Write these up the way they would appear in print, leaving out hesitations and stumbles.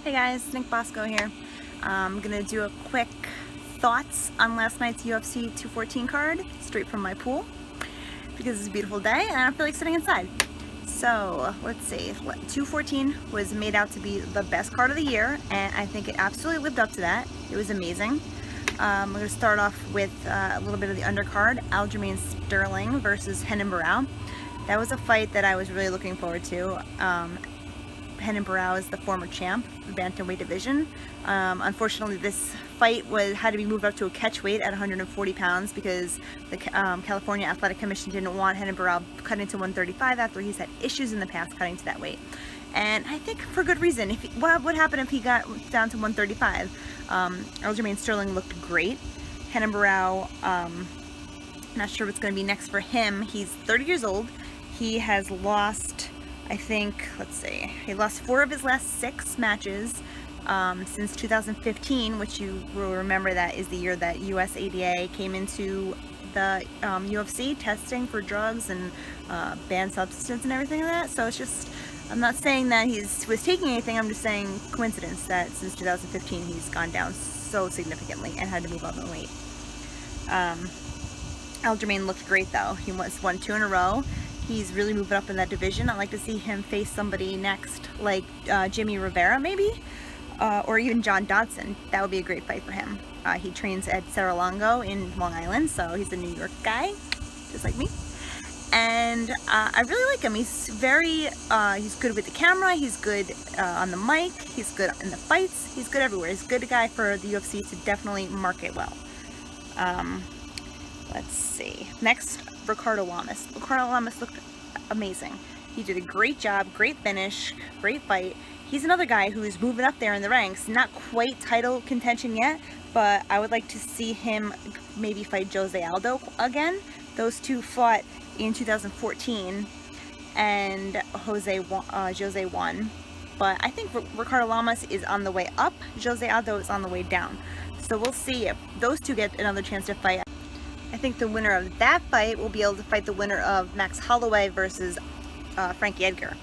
Hey guys, Nik Bosco here. I'm gonna do a quick thoughts on last night's UFC 214 card, straight from my pool, because it's a beautiful day and I don't feel like sitting inside. So let's see, 214 was made out to be the best card of the year, and I think it absolutely lived up to that. It was amazing. I'm gonna start off with a little bit of the undercard, Aljamain Sterling versus Renan Barão. That was a fight that I was really looking forward to. Renan Barão is the former champ of the bantamweight division. Unfortunately, this fight had to be moved up to a catch weight at 140 pounds because the California Athletic Commission didn't want Renan Barão cut into 135 after he's had issues in the past cutting to that weight. And I think for good reason. What would happen if he got down to 135? Aljamain Sterling looked great. Renan Barão, not sure what's going to be next for him. He's 30 years old. He has lost, I think, let's see, he lost 4 of his last 6 matches since 2015, which you will remember that is the year that USADA came into the UFC testing for drugs and banned substance and everything like that. So it's just, I'm not saying that he was taking anything, I'm just saying coincidence that since 2015 he's gone down so significantly and had to move up in weight. Aljamain looked great though. He won 2 in a row. He's really moving up in that division. I'd like to see him face somebody next, like Jimmy Rivera maybe, or even John Dodson. That would be a great fight for him. He trains at Serra-Longo in Long Island, so he's a New York guy, just like me. And I really like him. He's good with the camera, he's good on the mic, he's good in the fights, he's good everywhere. He's a good guy for the UFC to definitely market well. Let's see. Next, Ricardo Lamas. Ricardo Lamas looked amazing. He did a great job, great finish, great fight. He's another guy who's moving up there in the ranks. Not quite title contention yet, but I would like to see him maybe fight Jose Aldo again. Those two fought in 2014, and Jose won. But I think Ricardo Lamas is on the way up. Jose Aldo is on the way down. So we'll see if those two get another chance to fight. I think the winner of that fight will be able to fight the winner of Max Holloway versus Frankie Edgar.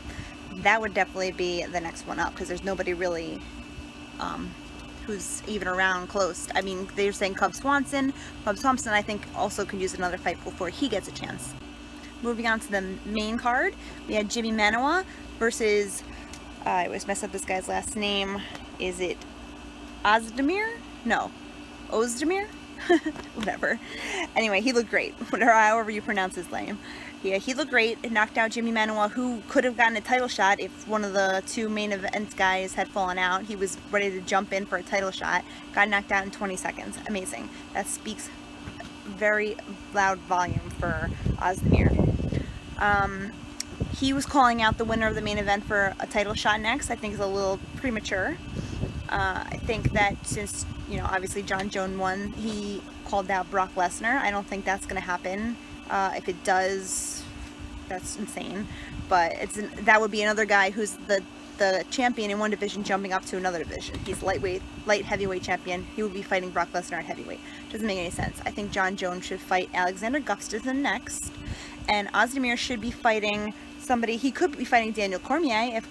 That would definitely be the next one up because there's nobody really who's even around close. I mean, they're saying Cub Swanson. Cub Swanson, I think, also could use another fight before he gets a chance. Moving on to the main card, we had Jimmy Manuwa versus, I always mess up this guy's last name. Is it Ozdemir? No. Ozdemir? Whatever. Anyway, he looked great, however you pronounce his name. Yeah, he looked great. It knocked out Jimmy Manuwa, who could have gotten a title shot if one of the 2 main event guys had fallen out. He was ready to jump in for a title shot. Got knocked out in 20 seconds. Amazing. That speaks very loud volume for Ozdemir. He was calling out the winner of the main event for a title shot next. I think is a little premature. I think that since, obviously John Jones won, he called out Brock Lesnar. I don't think that's going to happen. If it does, that's insane. But that would be another guy who's the champion in one division jumping up to another division. He's light heavyweight champion. He would be fighting Brock Lesnar at heavyweight. Doesn't make any sense. I think John Jones should fight Alexander Gustafsson next. And Ozdemir should be fighting somebody. He could be fighting Daniel Cormier if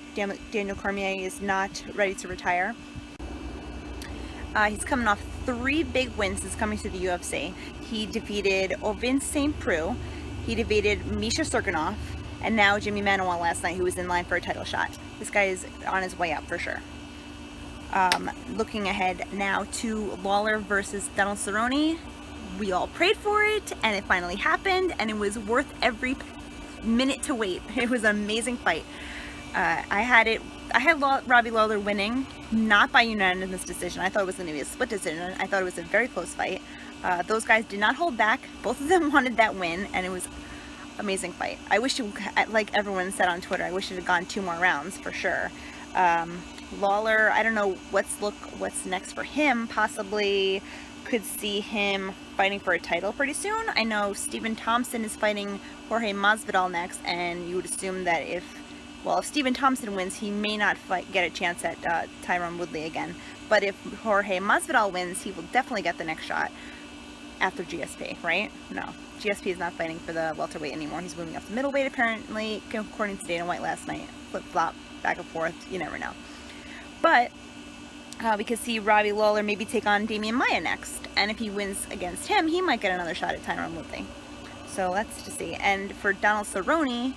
Daniel Cormier is not ready to retire. He's coming off 3 big wins since coming to the UFC. He defeated Ovin St. Preux, he defeated Misha Serkinov, and now Jimmy Manuwa last night, who was in line for a title shot. This guy is on his way up for sure. Looking ahead now to Lawler versus Donald Cerrone. We all prayed for it, and it finally happened, and it was worth every minute to wait. It was an amazing fight. I had Robbie Lawler winning, not by unanimous decision. I thought it was going to be a split decision. I thought it was a very close fight. Those guys did not hold back. Both of them wanted that win, and it was an amazing fight. I wish it, like everyone said on Twitter, I wish it had gone 2 more rounds for sure. Lawler, I don't know what's next for him. Possibly could see him fighting for a title pretty soon. I know Stephen Thompson is fighting Jorge Masvidal next, and you would assume that if Stephen Thompson wins, he may not get a chance at Tyron Woodley again. But if Jorge Masvidal wins, he will definitely get the next shot after GSP, right? No, GSP is not fighting for the welterweight anymore. He's moving up to middleweight, apparently, according to Dana White last night. Flip-flop, back and forth, you never know. But We could see Robbie Lawler maybe take on Damian Maia next, and if he wins against him, he might get another shot at Tyron Woodley. So that's to see. And for Donald Cerrone,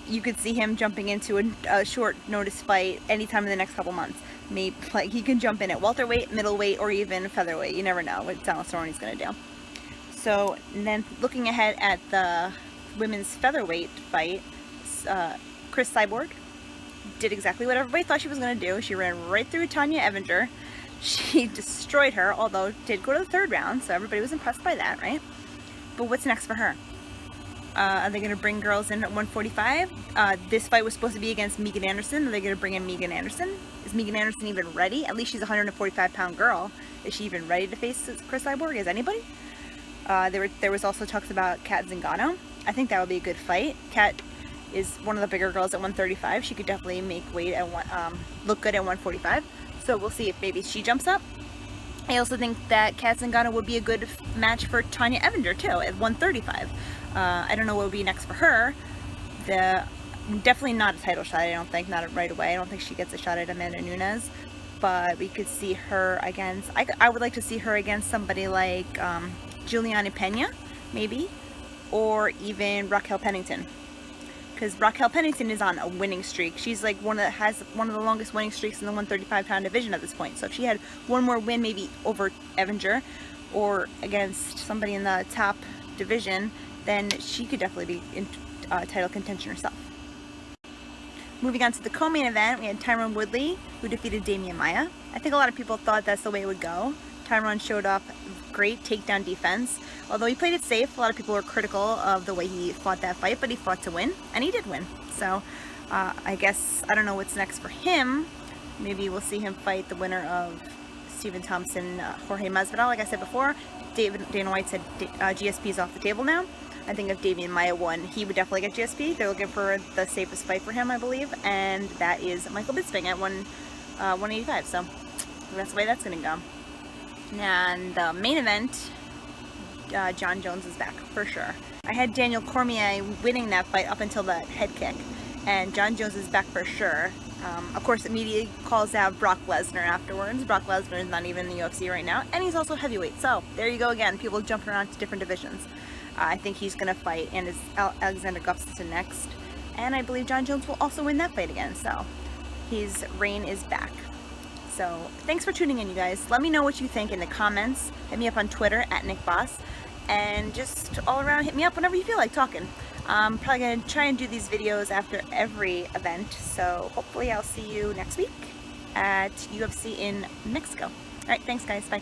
you could see him jumping into a short notice fight anytime in the next couple months. Maybe like he can jump in at welterweight, middleweight, or even featherweight. You never know what Donald Cerrone's going to do. So and then looking ahead at the women's featherweight fight, Chris Cyborg did exactly what everybody thought she was going to do. She ran right through Tanya Evinger. She destroyed her, although did go to the third round, so everybody was impressed by that, right? But what's next for her? Are they going to bring girls in at 145? This fight was supposed to be against Megan Anderson. Are they going to bring in Megan Anderson? Is Megan Anderson even ready? At least she's a 145-pound girl. Is she even ready to face Chris Cyborg? Is anybody? There was also talks about Kat Zingano. I think that would be a good fight. Kat is one of the bigger girls at 135. She could definitely make weight at look good at 145. So we'll see if maybe she jumps up. I also think that Kat Zingano would be a good match for Tanya Evinger too at 135. I don't know what would be next for her. Definitely not a title shot, I don't think, not right away. I don't think she gets a shot at Amanda Nunes, but we could see her against, I would like to see her against somebody like Juliana Pena, maybe, or even Raquel Pennington. Because Raquel Pennington is on a winning streak. She's like has one of the longest winning streaks in the 135-pound division at this point. So if she had one more win, maybe over Evinger or against somebody in the top division, then she could definitely be in title contention herself. Moving on to the co-main event, we had Tyron Woodley, who defeated Damian Maia. I think a lot of people thought that's the way it would go. Tyron showed off great takedown defense. Although he played it safe, a lot of people were critical of the way he fought that fight, but he fought to win, and he did win. So I guess, I don't know what's next for him. Maybe we'll see him fight the winner of Stephen Thompson, Jorge Masvidal. Like I said before, Dana White said GSP is off the table now. I think if Damian Maia won, he would definitely get GSP. They're looking for the safest fight for him, I believe, and that is Michael Bisping at 185. So that's the way that's going to go. And the main event, John Jones is back for sure. I had Daniel Cormier winning that fight up until the head kick, and John Jones is back for sure. Of course, the media calls out Brock Lesnar afterwards. Brock Lesnar is not even in the UFC right now, and he's also heavyweight. So there you go again, people jumping around to different divisions. I think he's going to fight and is Alexander Gustafsson next, and I believe John Jones will also win that fight again. So his reign is back. So thanks for tuning in, you guys. Let me know what you think in the comments. Hit me up on Twitter at Nik Bosco, and just all around hit me up whenever you feel like talking. I'm probably going to try and do these videos after every event, so hopefully I'll see you next week at UFC in Mexico. Alright, thanks guys, bye.